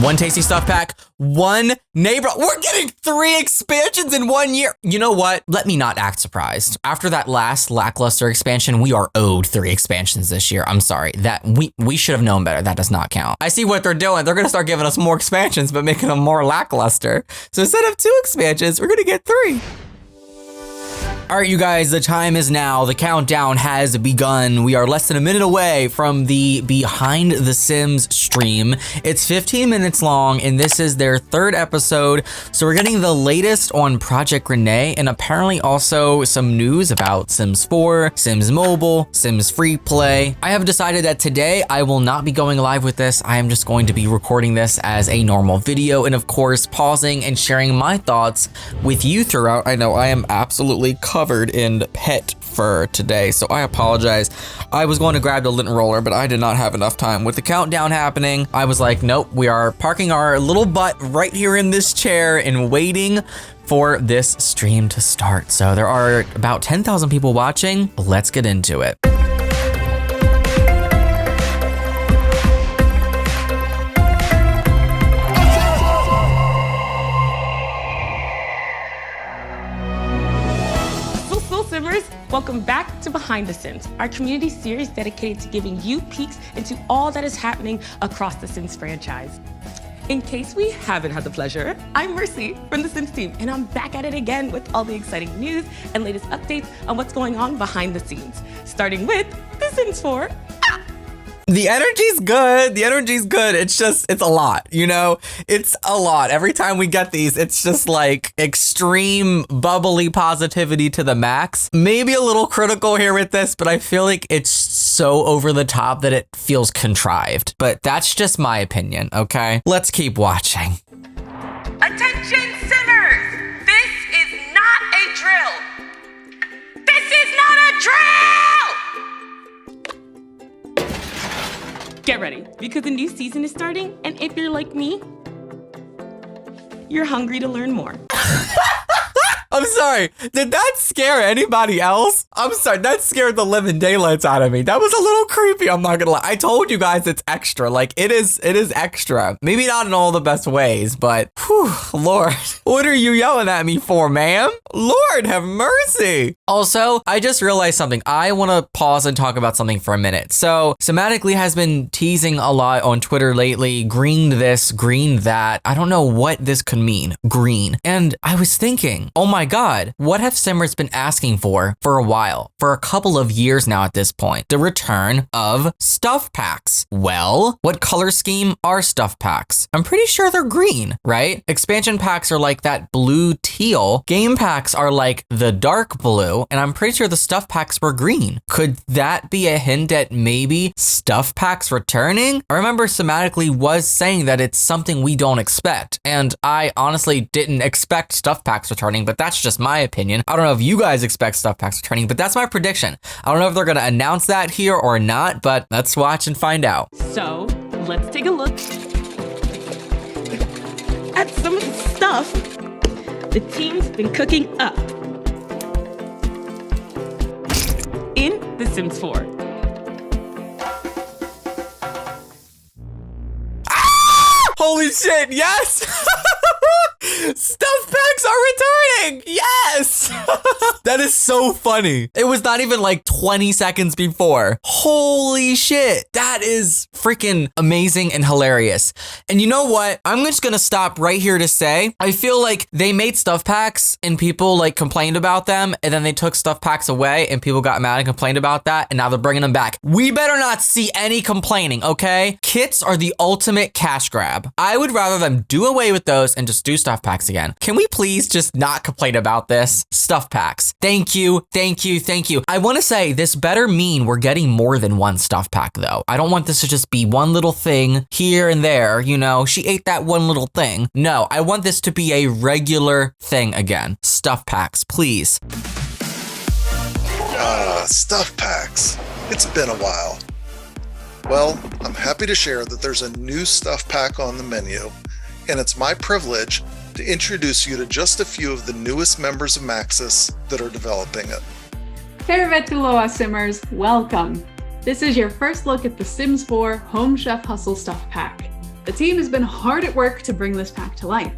One tasty stuff pack, one neighbor. We're getting 3 expansions in 1 year. You know what? Let me not act surprised. After that last lackluster expansion, we are owed 3 expansions this year. I'm sorry. That we should have known better. That does not count. I see what they're doing. They're going to start giving us more expansions, but making them more lackluster. So instead of 2 expansions, we're going to get 3. All right, you guys, the time is now. The countdown has begun. We are less than a minute away from the Behind the Sims stream. It's 15 minutes long, and this is their 3rd episode. So we're getting the latest on Project Renee, and apparently also some news about Sims 4, Sims Mobile, Sims Free Play. I have decided that today I will not be going live with this. I am just going to be recording this as a normal video, and of course, pausing and sharing my thoughts with you throughout. I know I am absolutely covered in pet fur today, so I apologize. I was going to grab the lint roller, but I did not have enough time. With the countdown happening, I was like, nope, we are parking our little butt right here in this chair and waiting for this stream to start. So there are about 10,000 people watching. Let's get into it. Simmers, welcome back to Behind the Sims, our community series dedicated to giving you peeks into all that is happening across the Sims franchise. In case we haven't had the pleasure, I'm Mercy from the Sims team, and I'm back at it again with all the exciting news and latest updates on what's going on behind the scenes, starting with The Sims 4. The energy's good. The energy's good. It's a lot, you know? It's a lot. Every time we get these, it's just like extreme bubbly positivity to the max. Maybe a little critical here with this, but I feel like it's so over the top that it feels contrived. But that's just my opinion, okay? Let's keep watching. Attention Simmers! This is not a drill! This is not a drill! Get ready, because a new season is starting, and if you're like me, you're hungry to learn more. I'm sorry. Did that scare anybody else? I'm sorry. That scared the living daylights out of me. That was a little creepy. I'm not gonna lie. I told you guys it's extra. Like it is extra. Maybe not in all the best ways, but whew, Lord, what are you yelling at me for, ma'am? Lord, have mercy. Also, I just realized something. I want to pause and talk about something for a minute. So, Somatically has been teasing a lot on Twitter lately. Green this, green that. I don't know what this could mean. Green. And I was thinking, oh my God, what have Simmers been asking for a while, for a couple of years now at this point? The return of stuff packs. Well, what color scheme are stuff packs? I'm pretty sure they're green, right? Expansion packs are like that blue teal. Game packs are like the dark blue, and I'm pretty sure the stuff packs were green. Could that be a hint at maybe stuff packs returning? I remember Somatically was saying that it's something we don't expect, and I honestly didn't expect stuff packs returning, but that's just my opinion. I don't know if you guys expect stuff packs returning, but that's my prediction. I don't know if they're gonna announce that here or not, but let's watch and find out. So let's take a look at some of the stuff the team's been cooking up in The Sims 4. Holy shit, yes! Stuff packs are returning! Yes! That is so funny. It was not even like 20 seconds before. Holy shit. That is freaking amazing and hilarious. And you know what? I'm just gonna stop right here to say, I feel like they made stuff packs and people like complained about them, and then they took stuff packs away and people got mad and complained about that, and now they're bringing them back. We better not see any complaining, okay? Kits are the ultimate cash grab. I would rather them do away with those and just do stuff packs again. Can we please just not complain about this? Stuff packs. Thank you, thank you, thank you. I want to say this better mean we're getting more than one stuff pack though. I don't want this to just be one little thing here and there, you know, she ate that one little thing. No, I want this to be a regular thing again. Stuff packs, please. Stuff packs. It's been a while. Well, I'm happy to share that there's a new stuff pack on the menu, and it's my privilege to introduce you to just a few of the newest members of Maxis that are developing it. Tervetuloa Simmers, welcome. This is your first look at the Sims 4 Home Chef Hustle Stuff Pack. The team has been hard at work to bring this pack to life.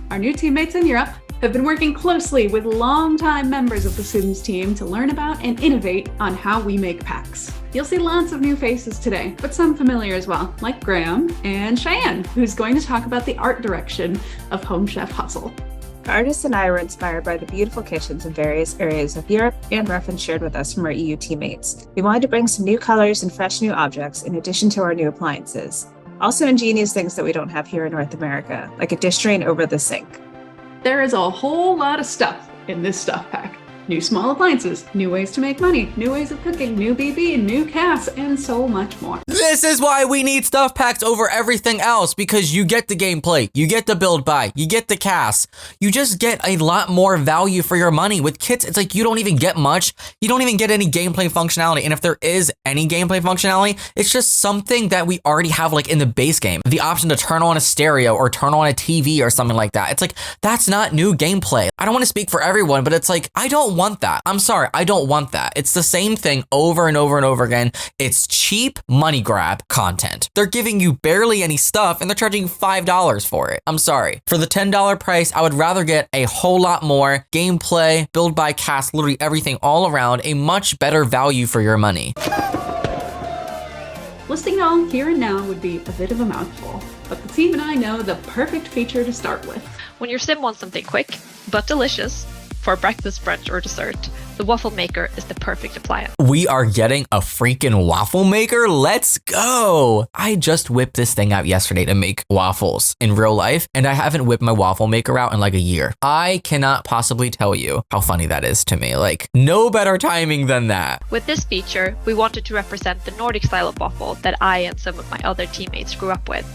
Our new teammates in Europe have been working closely with longtime members of the Sims team to learn about and innovate on how we make packs. You'll see lots of new faces today, but some familiar as well, like Graham and Cheyenne, who's going to talk about the art direction of Home Chef Hustle. Artists and I were inspired by the beautiful kitchens in various areas of Europe and reference shared with us from our EU teammates. We wanted to bring some new colors and fresh new objects in addition to our new appliances. Also ingenious things that we don't have here in North America, like a dish drain over the sink. There is a whole lot of stuff in this stuff pack. New small appliances, new ways to make money, new ways of cooking, new BB, new CAS, and so much more. This is why we need stuff packs over everything else, because you get the gameplay, you get the build buy, you get the CAS. You just get a lot more value for your money. With kits, it's like you don't even get much. You don't even get any gameplay functionality. And if there is any gameplay functionality, it's just something that we already have like in the base game. The option to turn on a stereo or turn on a TV or something like that. It's like, that's not new gameplay. I don't want to speak for everyone, but it's like, I don't want that. I'm sorry, I don't want that. It's the same thing over and over and over again. It's cheap money grab content. They're giving you barely any stuff and they're charging you $5 for it. I'm sorry. For the $10 price, I would rather get a whole lot more gameplay, build by cast, literally everything all around, a much better value for your money. Listing it all here and now would be a bit of a mouthful, but the team and I know the perfect feature to start with. When your sim wants something quick, but delicious, for breakfast, brunch, or dessert, the waffle maker is the perfect appliance. We are getting a freaking waffle maker? Let's go! I just whipped this thing out yesterday to make waffles in real life, and I haven't whipped my waffle maker out in like a year. I cannot possibly tell you how funny that is to me. Like, no better timing than that. With this feature, we wanted to represent the Nordic style of waffle that I and some of my other teammates grew up with.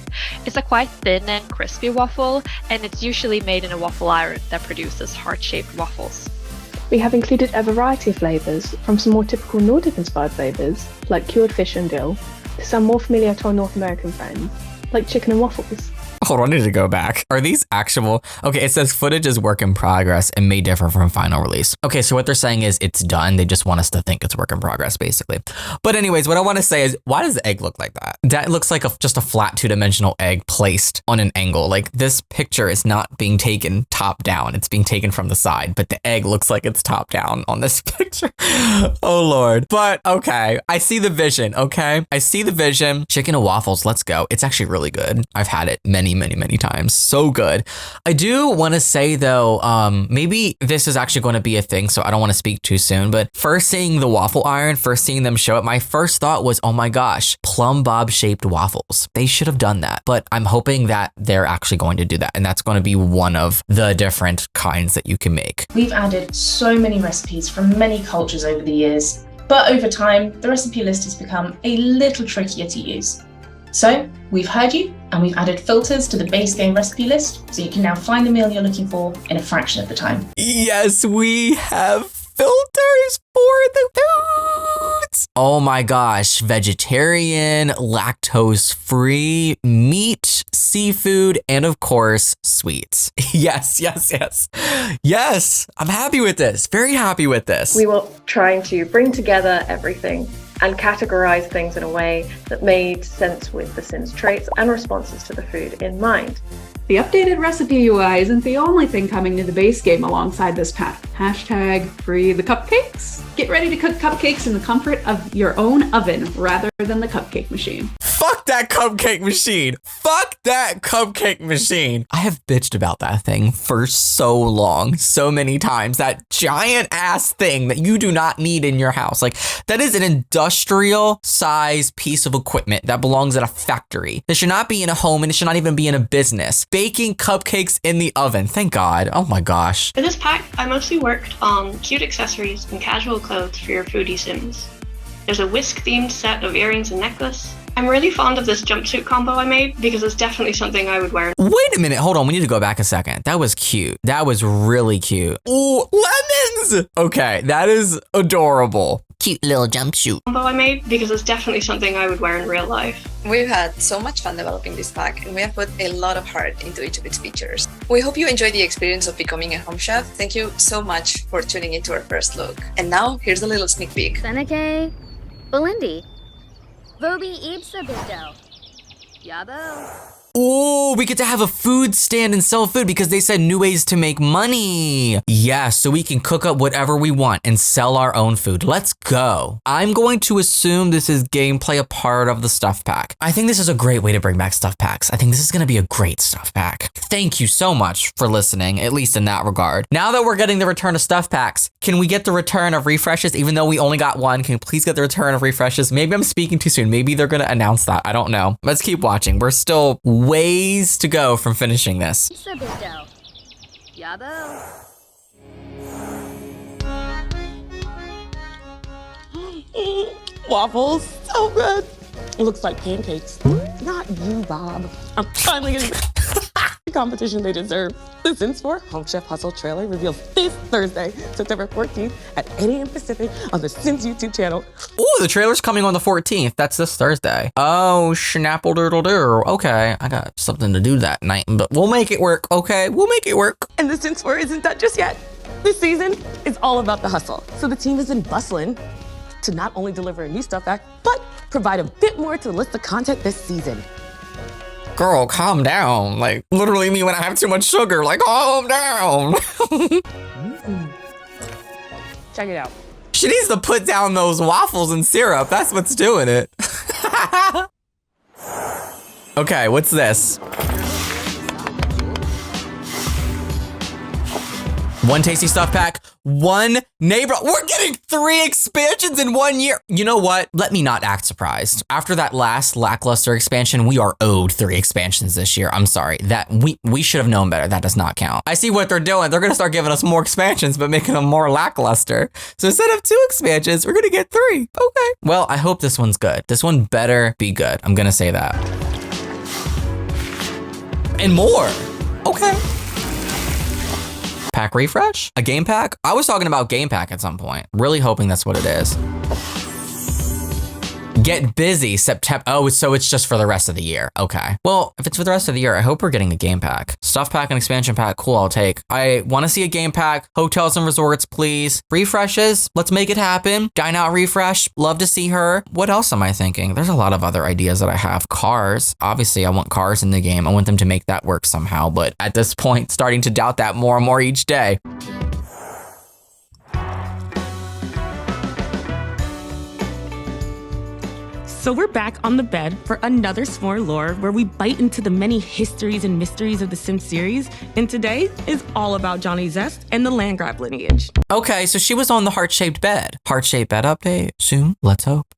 It's a quite thin and crispy waffle, and it's usually made in a waffle iron that produces heart-shaped waffles. We have included a variety of flavours, from some more typical Nordic-inspired flavours, like cured fish and dill, to some more familiar to our North American friends, like chicken and waffles. Hold on, I need to go back. Are these actual? Okay, it says footage is work in progress and may differ from final release. Okay, so what they're saying is it's done. They just want us to think it's work in progress, basically. But anyways, what I want to say is, why does the egg look like that? That looks like just a flat two-dimensional egg placed on an angle. Like, this picture is not being taken top down. It's being taken from the side, but the egg looks like it's top down on this picture. Oh, Lord. But okay, I see the vision, okay? I see the vision. Chicken and waffles, let's go. It's actually really good. I've had it many times. So good. I do want to say though, maybe this is actually going to be a thing, so I don't want to speak too soon, but first seeing the waffle iron, first seeing them show it, my first thought was, oh my gosh, plumb bob shaped waffles. They should have done that, but I'm hoping that they're actually going to do that, and that's going to be one of the different kinds that you can make. We've added so many recipes from many cultures over the years, but over time, the recipe list has become a little trickier to use. So we've heard you, and we've added filters to the base game recipe list, so you can now find the meal you're looking for in a fraction of the time. Yes, we have filters for the foods. Oh my gosh, vegetarian, lactose-free, meat, seafood, and of course, sweets. Yes. Yes, I'm happy with this. Very happy with this. We were trying to bring together everything and categorize things in a way that made sense with the Sims traits and responses to the food in mind. The updated recipe UI isn't the only thing coming to the base game alongside this pack. Hashtag free the cupcakes. Get ready to cook cupcakes in the comfort of your own oven rather than the cupcake machine. Fuck that cupcake machine. Fuck that cupcake machine. I have bitched about that thing for so long, so many times. That giant ass thing that you do not need in your house. Like, that is an industrial size piece of equipment that belongs at a factory. It should not be in a home, and it should not even be in a business. Baking cupcakes in the oven. Thank God. Oh my gosh. For this pack, I mostly worked on cute accessories and casual clothes for your foodie Sims. There's a whisk-themed set of earrings and necklace. I'm really fond of this jumpsuit combo I made because it's definitely something I would wear. Wait a minute, hold on, we need to go back a second. That was cute. That was really cute. Ooh, lemons! Okay, that is adorable. Cute little jumpsuit. Combo I made because it's definitely something I would wear in real life. We've had so much fun developing this pack, and we have put a lot of heart into each of its features. We hope you enjoyed the experience of becoming a home chef. Thank you so much for tuning into our first look. And now, here's a little sneak peek. Seneca, Belindy, Vobi Ibsa Bindo, Yabo. Oh, we get to have a food stand and sell food because they said new ways to make money. Yeah, so we can cook up whatever we want and sell our own food. Let's go. I'm going to assume this is gameplay a part of the stuff pack. I think this is a great way to bring back stuff packs. I think this is going to be a great stuff pack. Thank you so much for listening, at least in that regard. Now that we're getting the return of stuff packs, can we get the return of refreshes? Even though we only got one, can we please get the return of refreshes? Maybe I'm speaking too soon. Maybe they're going to announce that. I don't know. Let's keep watching. We're still ways to go from finishing this. Waffles, so good. It looks like pancakes. Not you, Bob. I'm finally getting the competition they deserve. The Sims 4 Home Chef Hustle trailer reveals this Thursday, September 14th at 8 a.m. Pacific on the Sims YouTube channel. Ooh, the trailer's coming on the 14th. That's this Thursday. Oh, schnapple doodle doo. Okay, I got something to do that night, but we'll make it work, okay? We'll make it work. And the Sims 4 isn't done just yet. This season is all about the hustle. So the team isn't bustling to not only deliver a new stuff pack, but provide a bit more to the list of content this season. Girl, calm down. Like, literally me when I have too much sugar. Like, calm down. Check it out. She needs to put down those waffles and syrup. That's what's doing it. Okay, what's this? One tasty stuff pack, one neighbor. We're getting 3 expansions in 1 year. You know what? Let me not act surprised. After that last lackluster expansion, we are owed 3 expansions this year. I'm sorry. That we should have known better. That does not count. I see what they're doing. They're gonna start giving us more expansions, but making them more lackluster. So instead of 2 expansions, we're gonna get 3. Okay. Well, I hope this one's good. This one better be good. I'm gonna say that. And more. Okay. Pack refresh? A game pack? I was talking about game pack at some point. Really hoping that's what it is. Get busy September. Oh, so it's just for the rest of the year. Okay. Well, if it's for the rest of the year, I hope we're getting a game pack. Stuff pack and expansion pack. Cool, I'll take. I want to see a game pack. Hotels and resorts, please. Refreshes. Let's make it happen. Dine out refresh. Love to see her. What else am I thinking? There's a lot of other ideas that I have. Cars. Obviously, I want cars in the game. I want them to make that work somehow. But at this point, starting to doubt that more and more each day. So we're back on the bed for another S'more Lore, where we bite into the many histories and mysteries of the Sims series. And today is all about Johnny Zest and the land grab lineage. Okay, so she was on the heart-shaped bed. Heart-shaped bed update soon. Let's hope.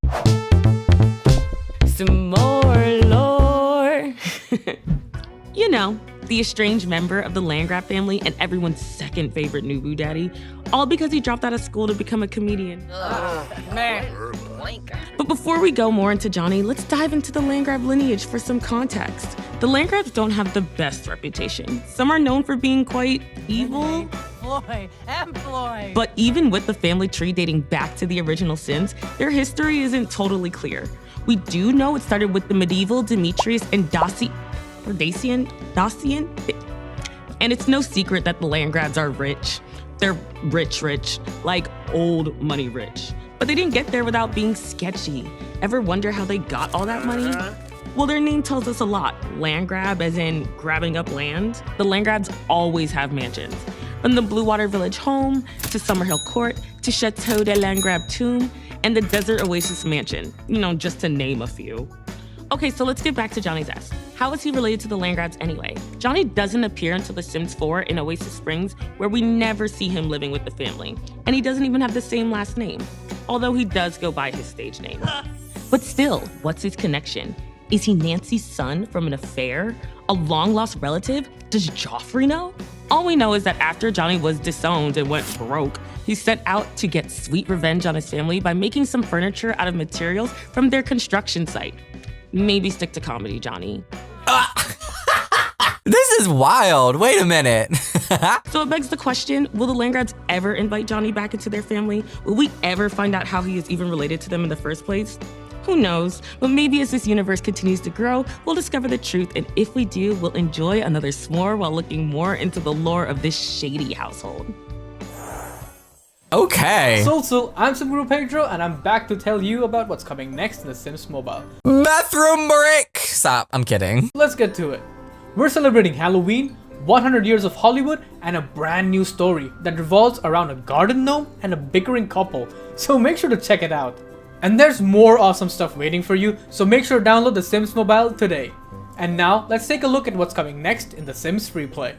S'more Lore. You know, the estranged member of the Landgrab family and everyone's second favorite Nubu daddy, all because he dropped out of school to become a comedian. But before we go more into Johnny, let's dive into the Landgrab lineage for some context. The Landgrabs don't have the best reputation. Some are known for being quite evil. But even with the family tree dating back to the original Sims, their history isn't totally clear. We do know it started with the medieval Demetrius and Dacian. And it's no secret that the Landgrabs are rich. They're rich, like old money rich. But they didn't get there without being sketchy. Ever wonder how they got all that money? Well, their name tells us a lot. Land grab, as in grabbing up land. The Landgrabs always have mansions. From the Blue Water Village home, to Summerhill Court, to Chateau de Landgrab Tomb, and the Desert Oasis Mansion. You know, just to name a few. Okay, so let's get back to Johnny Zest. How is he related to the Landgrabs anyway? Johnny doesn't appear until The Sims 4 in Oasis Springs, where we never see him living with the family. And he doesn't even have the same last name, although he does go by his stage name. But still, what's his connection? Is he Nancy's son from an affair? A long-lost relative? Does Joffrey know? All we know is that after Johnny was disowned and went broke, he set out to get sweet revenge on his family by making some furniture out of materials from their construction site. Maybe stick to comedy, Johnny. This is wild. Wait a minute. So it begs the question, will the Landgrabs ever invite Johnny back into their family? Will we ever find out how he is even related to them in the first place? Who knows? But maybe as this universe continues to grow, we'll discover the truth, and if we do, we'll enjoy another s'more while looking more into the lore of this shady household. Okay. So, I'm Subguru Pedro, and I'm back to tell you about what's coming next in The Sims Mobile. Bathroom break. Stop. I'm kidding. Let's get to it. We're celebrating Halloween, 100 years of Hollywood, and a brand new story that revolves around a garden gnome and a bickering couple, so make sure to check it out. And there's more awesome stuff waiting for you, so make sure to download The Sims Mobile today. And now, let's take a look at what's coming next in The Sims Free Play.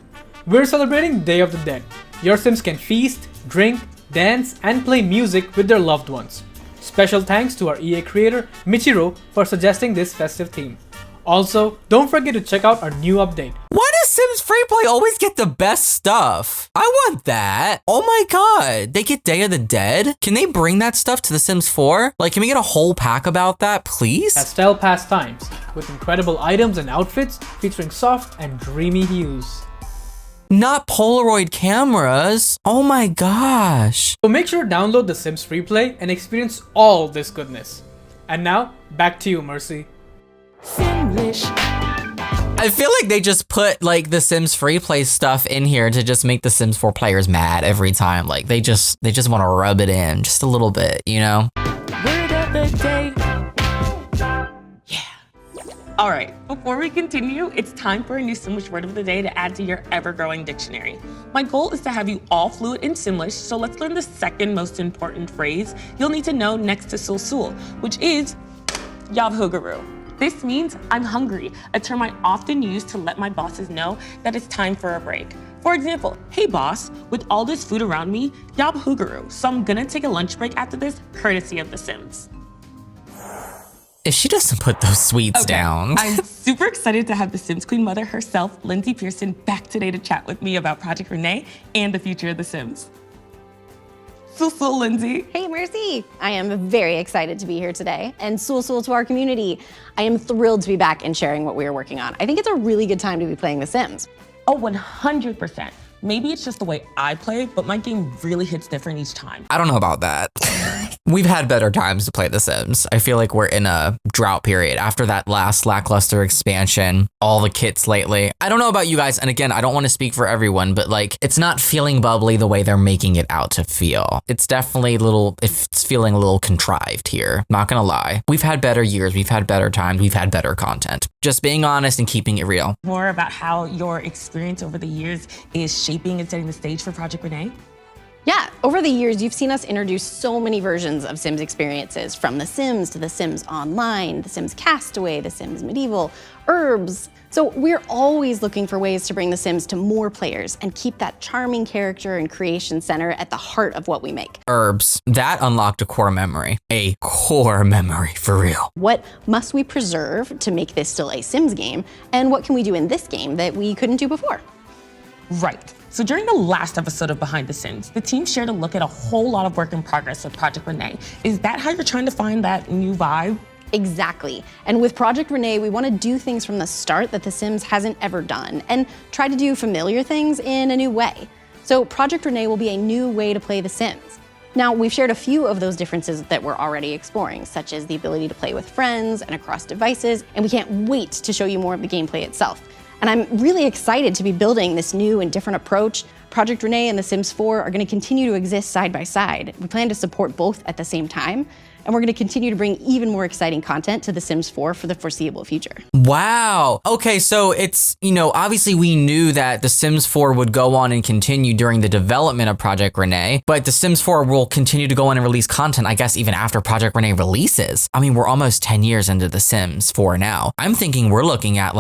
We're celebrating Day of the Dead. Your Sims can feast, drink, dance, and play music with their loved ones. Special thanks to our EA creator, Michiro, for suggesting this festive theme. Also, don't forget to check out our new update. Why does Sims Free Play always get the best stuff? I want that. Oh my god. They get Day of the Dead? Can they bring that stuff to The Sims 4? Like, can we get a whole pack about that, please? Pastel pastimes, with incredible items and outfits featuring soft and dreamy hues. Not Polaroid cameras. Oh my gosh. So make sure to download The Sims Free Play and experience all this goodness. And now, back to you, Mercy. I feel like they just put like the Sims Free Play stuff in here to just make the Sims 4 players mad every time. Like they just want to rub it in just a little bit, you know? Word of the day. Yeah. All right, before we continue, it's time for a new Simlish word of the day to add to your ever-growing dictionary. My goal is to have you all fluent in Simlish, so let's learn the second most important phrase you'll need to know next to sul, which is Yavhuguru. This means I'm hungry, a term I often use to let my bosses know that it's time for a break. For example, hey boss, with all this food around me, Yabhuguru, so I'm gonna take a lunch break after this, courtesy of The Sims. If she doesn't put those sweets down. I'm super excited to have the Sims Queen Mother herself, Lindsay Pearson, back today to chat with me about Project Renee and the future of The Sims. Sul, Lindsay. Hey, Mercy. I am very excited to be here today. And Sul to our community. I am thrilled to be back and sharing what we are working on. I think it's a really good time to be playing The Sims. Oh, 100%. Maybe it's just the way I play, but my game really hits different each time. I don't know about that. We've had better times to play The Sims. I feel like we're in a drought period after that last lackluster expansion, all the kits lately. I don't know about you guys, and again, I don't want to speak for everyone, but like, it's not feeling bubbly the way they're making it out to feel. It's definitely it's feeling a little contrived here, not gonna lie. We've had better years, we've had better times, we've had better content. Just being honest and keeping it real. More about how your experience over the years is shaping and setting the stage for Project Renee? Yeah, over the years, you've seen us introduce so many versions of Sims experiences, from The Sims to The Sims Online, The Sims Castaway, The Sims Medieval, Herbs. So we're always looking for ways to bring The Sims to more players and keep that charming character and creation center at the heart of what we make. Herbs, that unlocked a core memory. A core memory, for real. What must we preserve to make this still a Sims game? And what can we do in this game that we couldn't do before? Right. So during the last episode of Behind the Sims, the team shared a look at a whole lot of work in progress with Project Renee. Is that how you're trying to find that new vibe? Exactly. And with Project Renee, we want to do things from the start that The Sims hasn't ever done and try to do familiar things in a new way. So Project Renee will be a new way to play The Sims. Now, we've shared a few of those differences that we're already exploring, such as the ability to play with friends and across devices, and we can't wait to show you more of the gameplay itself. And I'm really excited to be building this new and different approach. Project Renee and The Sims 4 are going to continue to exist side by side. We plan to support both at the same time, and we're going to continue to bring even more exciting content to The Sims 4 for the foreseeable future. Wow. Okay, so it's, obviously we knew that The Sims 4 would go on and continue during the development of Project Renee, but The Sims 4 will continue to go on and release content, I guess, even after Project Renee releases. I mean, we're almost 10 years into The Sims 4 now. I'm thinking we're looking at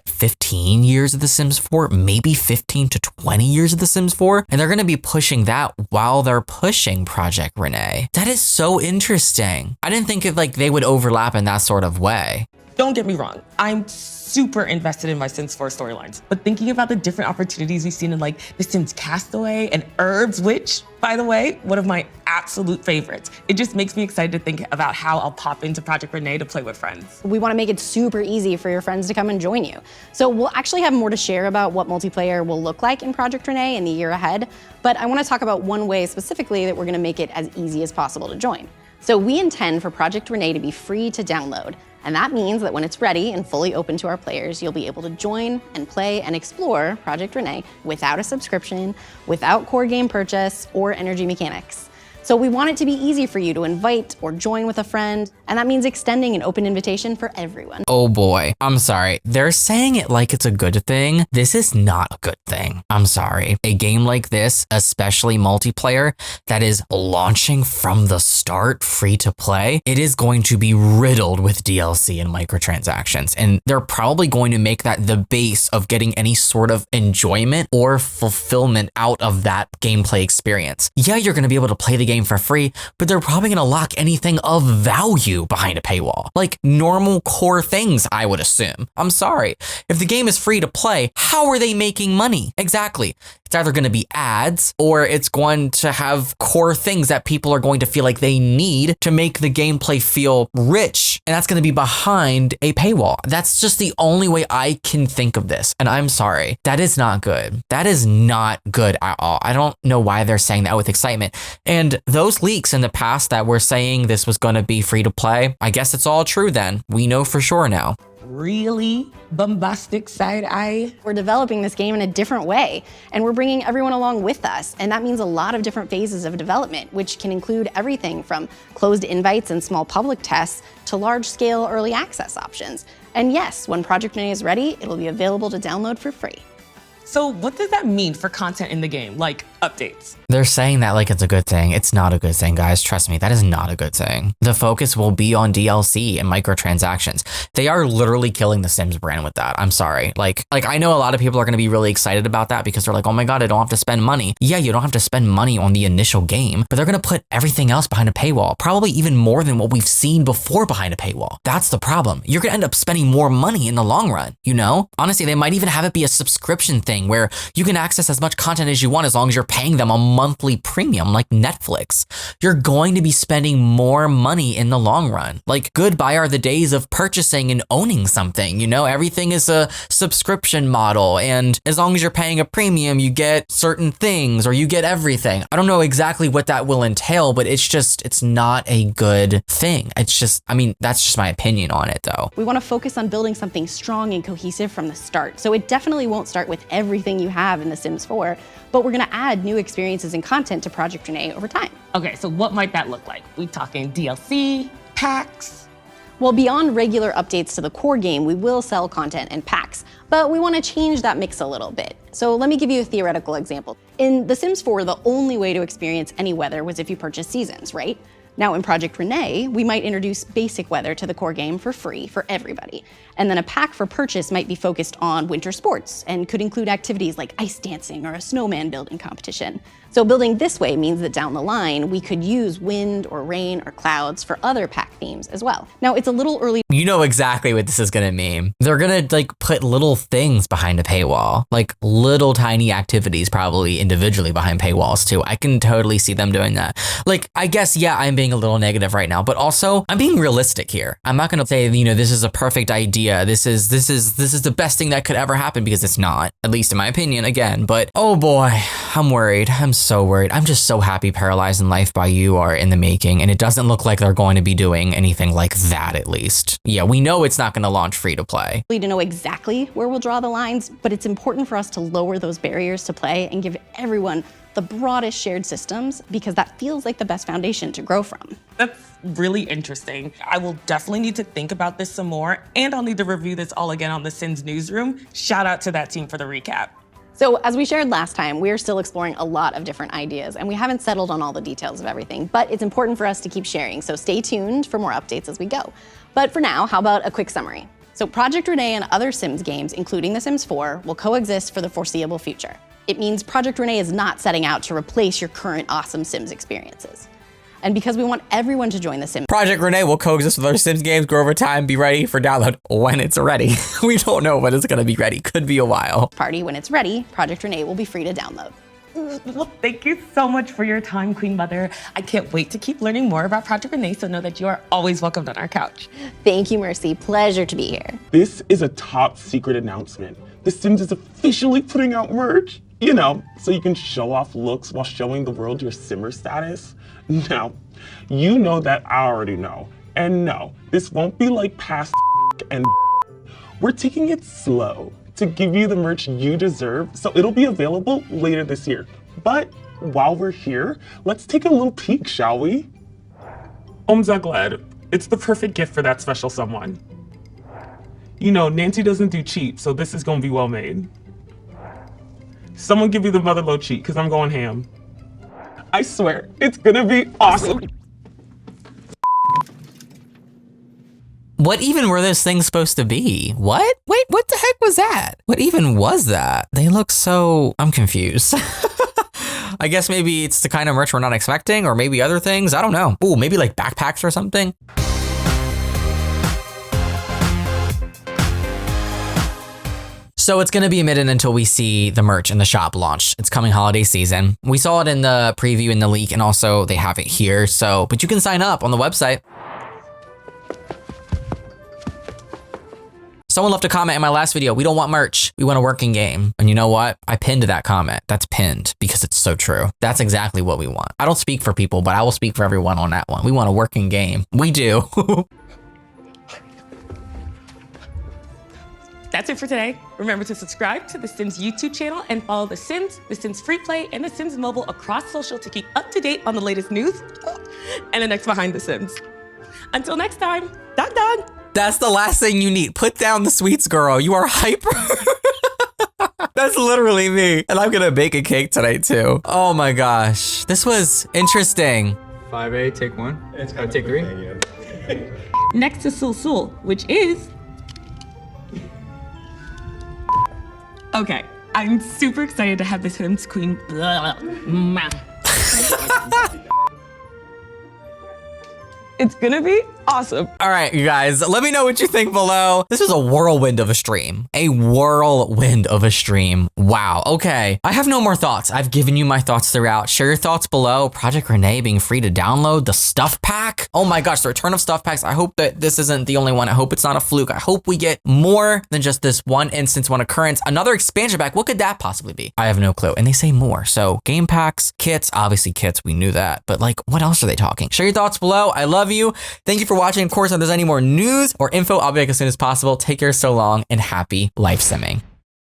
15 years of The Sims 4, maybe 15 to 20 years of The Sims 4, and they're going to be pushing that while they're pushing Project Renee. That is so interesting. I didn't think they would overlap in that sort of way. Don't get me wrong, I'm super invested in my Sims 4 storylines, but thinking about the different opportunities we've seen in The Sims Castaway and Herbs, which, by the way, one of my absolute favorites. It just makes me excited to think about how I'll pop into Project Renee to play with friends. We want to make it super easy for your friends to come and join you. So we'll actually have more to share about what multiplayer will look like in Project Renee in the year ahead, but I want to talk about one way specifically that we're going to make it as easy as possible to join. So we intend for Project Renee to be free to download, and that means that when it's ready and fully open to our players, you'll be able to join and play and explore Project Renee without a subscription, without core game purchase, or energy mechanics. So we want it to be easy for you to invite or join with a friend, and that means extending an open invitation for everyone. Oh boy, I'm sorry. They're saying it like it's a good thing. This is not a good thing. I'm sorry. A game like this, especially multiplayer, that is launching from the start free to play, it is going to be riddled with DLC and microtransactions. And they're probably going to make that the base of getting any sort of enjoyment or fulfillment out of that gameplay experience. Yeah, you're going to be able to play the game for free, but they're probably going to lock anything of value behind a paywall. Like normal core things, I would assume. I'm sorry. If the game is free to play, how are they making money? Exactly. It's either going to be ads or it's going to have core things that people are going to feel like they need to make the gameplay feel rich. And that's going to be behind a paywall. That's just the only way I can think of this. And I'm sorry. That is not good. That is not good at all. I don't know why they're saying that with excitement. And those leaks in the past that were saying this was going to be free to play, I guess it's all true then. We know for sure now. Really bombastic side eye. We're developing this game in a different way, and we're bringing everyone along with us. And that means a lot of different phases of development, which can include everything from closed invites and small public tests to large-scale early access options. And yes, when Project Renee is ready, it'll be available to download for free. So what does that mean for content in the game, like updates? They're saying that like it's a good thing. It's not a good thing, guys. Trust me, that is not a good thing. The focus will be on DLC and microtransactions. They are literally killing the Sims brand with that. I'm sorry. Like I know a lot of people are going to be really excited about that because they're like, oh my God, I don't have to spend money. Yeah, you don't have to spend money on the initial game, but they're going to put everything else behind a paywall, probably even more than what we've seen before behind a paywall. That's the problem. You're going to end up spending more money in the long run, you know? Honestly, they might even have it be a subscription thing where you can access as much content as you want as long as you're paying them a monthly premium like Netflix. You're going to be spending more money in the long run. Like goodbye are the days of purchasing and owning something, you know? Everything is a subscription model, and as long as you're paying a premium, you get certain things or you get everything. I don't know exactly what that will entail, but it's not a good thing. It's just, I mean, that's just my opinion on it though. We want to focus on building something strong and cohesive from the start. So it definitely won't start with everything you have in The Sims 4, but we're going to add new experiences and content to Project Renee over time. Okay, so what might that look like? We talking DLC, packs? Well, beyond regular updates to the core game, we will sell content and packs, but we want to change that mix a little bit. So let me give you a theoretical example. In The Sims 4, the only way to experience any weather was if you purchased seasons, right? Now in Project Renee, we might introduce basic weather to the core game for free for everybody. And then a pack for purchase might be focused on winter sports and could include activities like ice dancing or a snowman building competition. So building this way means that down the line, we could use wind or rain or clouds for other pack themes as well. Now it's a little early. You know exactly what this is gonna mean. They're gonna like put little things behind a paywall, like little tiny activities probably individually behind paywalls too. I can totally see them doing that. Like, I guess, yeah, I'm being a little negative right now, but also I'm being realistic here. I'm not gonna say, you know, this is a perfect idea. This is the best thing that could ever happen, because it's not, at least in my opinion, again. But oh boy, I'm worried. I'm so worried. I'm just so happy Paralyzed in Life by You are in the making, and it doesn't look like they're going to be doing anything like that, at least. Yeah, we know it's not going to launch free to play. To know exactly where we'll draw the lines, but it's important for us to lower those barriers to play and give everyone the broadest shared systems, because that feels like the best foundation to grow from. That's really interesting. I will definitely need to think about this some more, and I'll need to review this all again on the Sims Newsroom. Shout out to that team for the recap. So as we shared last time, we're still exploring a lot of different ideas, and we haven't settled on all the details of everything, but it's important for us to keep sharing, so stay tuned for more updates as we go. But for now, how about a quick summary? So Project Renee and other Sims games, including The Sims 4, will coexist for the foreseeable future. It means Project Renee is not setting out to replace your current awesome Sims experiences. And because we want everyone to join the Sims, Project Renee will coexist with other Sims games, grow over time, be ready for download when it's ready. We don't know when it's gonna be ready. Could be a while. Party when it's ready, Project Renee will be free to download. Well, thank you so much for your time, Queen Mother. I can't wait to keep learning more about Project Renee, so know that you are always welcomed on our couch. Thank you, Mercy. Pleasure to be here. This is a top secret announcement. The Sims is officially putting out merch. You know, so you can show off looks while showing the world your Simmer status. Now, you know that I already know. And no, this won't be like past and we're taking it slow to give you the merch you deserve, so it'll be available later this year. But while we're here, let's take a little peek, shall we? I'm so glad. It's the perfect gift for that special someone. You know, Nancy doesn't do cheap, so this is gonna be well made. Someone give me the motherload cheat, because I'm going ham. I swear, it's gonna be awesome. What even were those things supposed to be? What? Wait, what the heck was that? What even was that? They look so... I'm confused. I guess maybe it's the kind of merch we're not expecting, or maybe other things. I don't know. Ooh, maybe like backpacks or something. So it's gonna be a minute until we see the merch in the shop launch. It's coming holiday season. We saw it in the preview in the leak, and also they have it here. So, but you can sign up on the website. Someone left a comment in my last video, we don't want merch, we want a working game. And you know what? I pinned that comment. That's pinned because it's so true. That's exactly what we want. I don't speak for people, but I will speak for everyone on that one. We want a working game. We do. That's it for today. Remember to subscribe to The Sims YouTube channel and follow The Sims, The Sims Free Play, and The Sims Mobile across social to keep up to date on the latest news and the next Behind the Sims. Until next time, dog dog. That's the last thing you need. Put down the sweets, girl. You are hyper. That's literally me. And I'm gonna bake a cake tonight too. Oh my gosh. This was interesting. 5A, take 1. It's gotta take 3. Next to Sul Sul, which is... Okay, I'm super excited to have the Sims Queen. It's gonna be awesome. All right, you guys, let me know what you think below. This is a whirlwind of a stream. A whirlwind of a stream. Wow, okay. I have no more thoughts. I've given you my thoughts throughout. Share your thoughts below. Project Renee being free to download. The stuff pack. Oh my gosh, the return of stuff packs. I hope that this isn't the only one. I hope it's not a fluke. I hope we get more than just this one instance, one occurrence. Another expansion pack. What could that possibly be? I have no clue. And they say more. So game packs, kits, obviously kits, we knew that. But like, what else are they talking? Share your thoughts below. I love you. Thank you for watching. Of course, if there's any more news or info, I'll be back as soon as possible. Take care so long and happy life simming.